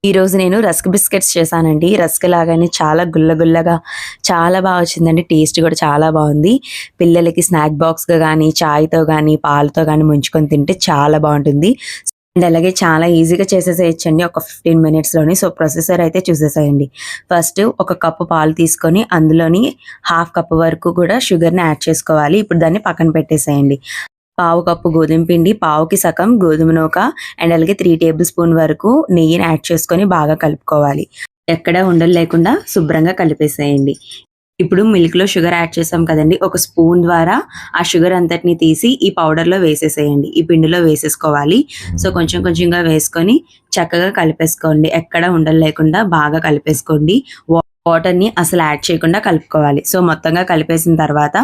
ఈరోజు నేను rusk biscuits చేశానండి. రస్క్ లాగానే చాలా గుల్లగా చాలా బాగా వచ్చిందండి. టేస్ట్ కూడా చాలా బాగుంది. పిల్లలకి స్నాక్ బాక్స్‌గా గానీ, చాయ్‌తో గానీ, పాలతో గానీ ముంచుకొని తింటే చాలా బాగుంటుంది. అండ్ అలాగే చాలా ఈజీగా చేసేసేయొచ్చండి ఒక 15 మినిట్స్‌లోని. సో, ప్రొసెసర్ అయితే చూసేసేయండి. ఫస్ట్ ఒక కప్పు పాలు తీసుకొని అందులోని హాఫ్ కప్ వరకు కూడా షుగర్‌ని యాడ్ చేసుకోవాలి. ఇప్పుడు దాన్ని పక్కన పెట్టేసేయండి. పావు కప్పు గోధుమ పిండి, పావుకి సగం గోధుమ నూక అండ్ అలాగే 3 టేబుల్ స్పూన్ వరకు నెయ్యిని యాడ్ చేసుకొని బాగా కలుపుకోవాలి. ఎక్కడ ఉండలు లేకుండా శుభ్రంగా కలిపేసేయండి. ఇప్పుడు మిల్క్‌లో షుగర్ యాడ్ చేసాం కదండీ! ఒక స్పూన్ ద్వారా ఆ షుగర్ అంతటిని తీసి ఈ పౌడర్‌లో వేసేసేయండి. ఈ పిండిలో వేసేసుకోవాలి. సో, కొంచెం కొంచెంగా వేసుకొని చక్కగా కలిపేసుకోండి. ఎక్కడ ఉండలు లేకుండా బాగా కలిపేసుకోండి. వాటర్‌ని అసలు యాడ్ చేయకుండా కలుపుకోవాలి. సో, మొత్తంగా కలిపేసిన తర్వాత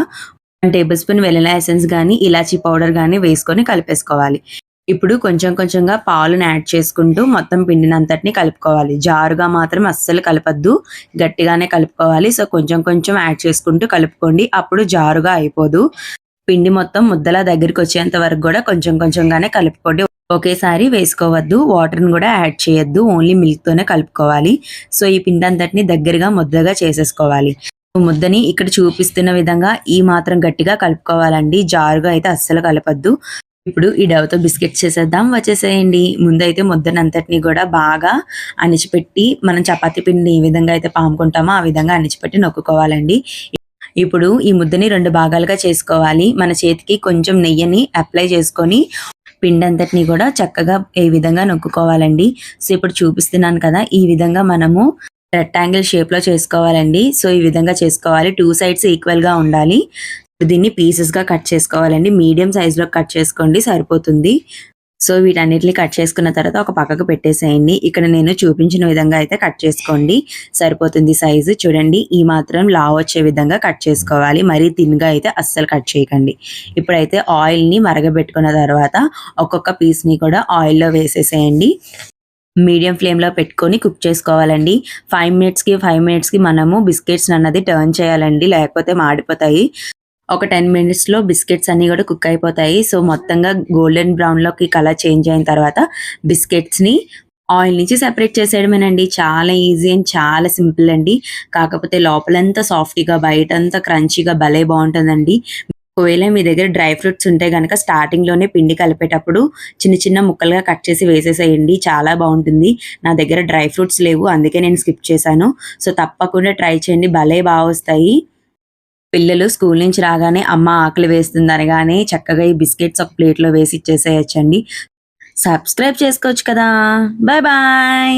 1 టేబుల్ స్పూన్ వెనిల్లా ఎసెన్స్ గానీ, ఇలాచీ పౌడర్ గానీ వేసుకొని కలిపేసుకోవాలి. ఇప్పుడు కొంచెం కొంచెంగా పాలుని యాడ్ చేసుకుంటూ మొత్తం పిండినంతటిని కలుపుకోవాలి. జారుగా మాత్రం అస్సలు కలపొద్దు. గట్టిగానే కలుపుకోవాలి. సో, కొంచెం కొంచెం యాడ్ చేసుకుంటూ కలుపుకోండి. అప్పుడు జారుగా అయిపోదు. పిండి మొత్తం ముద్దలా దగ్గరికొచ్చేంత వరకు గూడా కొంచెం కొంచెంగానే కలుపుకోండి. ఒకేసారి వేసుకోవద్దు. వాటర్‌ని గూడా యాడ్ చేయొద్దు. ఓన్లీ మిల్క్‌తోనే కలుపుకోవాలి. సో, ఈ పిండంతటిని దగ్గరగా ముద్దగా చేసేసుకోవాలి. ముద్దని ఇక్కడ చూపిస్తున్న విధంగా ఈ మాత్రం గట్టిగా కలుపుకోవాలండి. జారుగా అయితే అస్సలు కలపొద్దు. ఇప్పుడు ఈ డవ్‌తో బిస్కెట్స్ చేసేద్దాం. వచ్చేసేయండి. ముందైతే ముద్దనంతటిని గూడా బాగా అణిచిపెట్టి మనం చపాతీ పిండిని ఏ విధంగా అయితే పాముకుంటామో ఆ విధంగా అణిచిపెట్టి నొక్కుకోవాలండి. ఇప్పుడు ఈ ముద్దని 2 భాగాలుగా చేసుకోవాలి. మన చేతికి కొంచెం నెయ్యిని అప్లై చేసుకొని పిండంతటిని గూడా చక్కగా ఈ విధంగా నొక్కుకోవాలండి. సో, ఇప్పుడు చూపిస్తున్నాను కదా! ఈ విధంగా మనము రెక్టాంగిల్ షేప్‌లో చేసుకోవాలండి. సో, ఈ విధంగా చేసుకోవాలి. 2 సైడ్స్ ఈక్వల్‌గా ఉండాలి. దీన్ని పీసెస్‌గా కట్ చేసుకోవాలండి. మీడియం సైజ్‌లో కట్ చేసుకోండి సరిపోతుంది. సో, వీటన్నిటిని కట్ చేసుకున్న తర్వాత ఒక పక్కకు పెట్టేసేయండి. ఇక్కడ నేను చూపించిన విధంగా అయితే కట్ చేసుకోండి. సరిపోతుంది సైజు. చూడండి ఈ మాత్రం లావు వచ్చే విధంగా కట్ చేసుకోవాలి. మరీ థిన్‌గా అయితే అస్సలు కట్ చేయకండి. ఇప్పుడైతే ఆయిల్‌ని మరగబెట్టుకున్న తర్వాత ఒక్కొక్క పీస్‌ని కూడా ఆయిల్‌లో వేసేసేయండి. మీడియం ఫ్లేమ్‌లో పెట్టుకొని కుక్ చేసుకోవాలండి. 5 మినిట్స్‌కి మనము బిస్కెట్స్ అన్నది టర్న్ చేయాలండి. లేకపోతే మాడిపోతాయి. ఒక 10 మినిట్స్‌లో బిస్కెట్స్ అన్నీ కూడా కుక్ అయిపోతాయి. సో, మొత్తంగా గోల్డెన్ బ్రౌన్‌లోకి కలర్ చేంజ్ అయిన తర్వాత బిస్కెట్స్‌ని ఆయిల్ నుంచి సెపరేట్ చేసేయడమేనండి. చాలా ఈజీ అండ్ చాలా సింపుల్ అండి. కాకపోతే లోపలంతా సాఫ్టీగా బయటంతా క్రంచీగా భలే బావుంటుందండి. ఒకవేళ మీ దగ్గర డ్రై ఫ్రూట్స్ ఉంటే గనక స్టార్టింగ్‌లోనే పిండి కలిపేటప్పుడు చిన్న చిన్న ముక్కలుగా కట్ చేసి వేసేసేయండి. చాలా బావుంటుంది. నా దగ్గర డ్రై ఫ్రూట్స్ లేవు. అందుకే నేను స్కిప్ చేశాను. సో, తప్పకుండా ట్రై చేయండి. భలే వస్తాయి. పిల్లలు స్కూల్ నుంచి రాగానే అమ్మ ఆకలి వేస్తుంది అనగానే చక్కగా ఈ బిస్కెట్స్ ఒక ప్లేట్‌లో వేసి ఇచ్చేసేయొచ్చండి. సబ్స్క్రైబ్ చేసుకోవచ్చు కదా! Bye bye.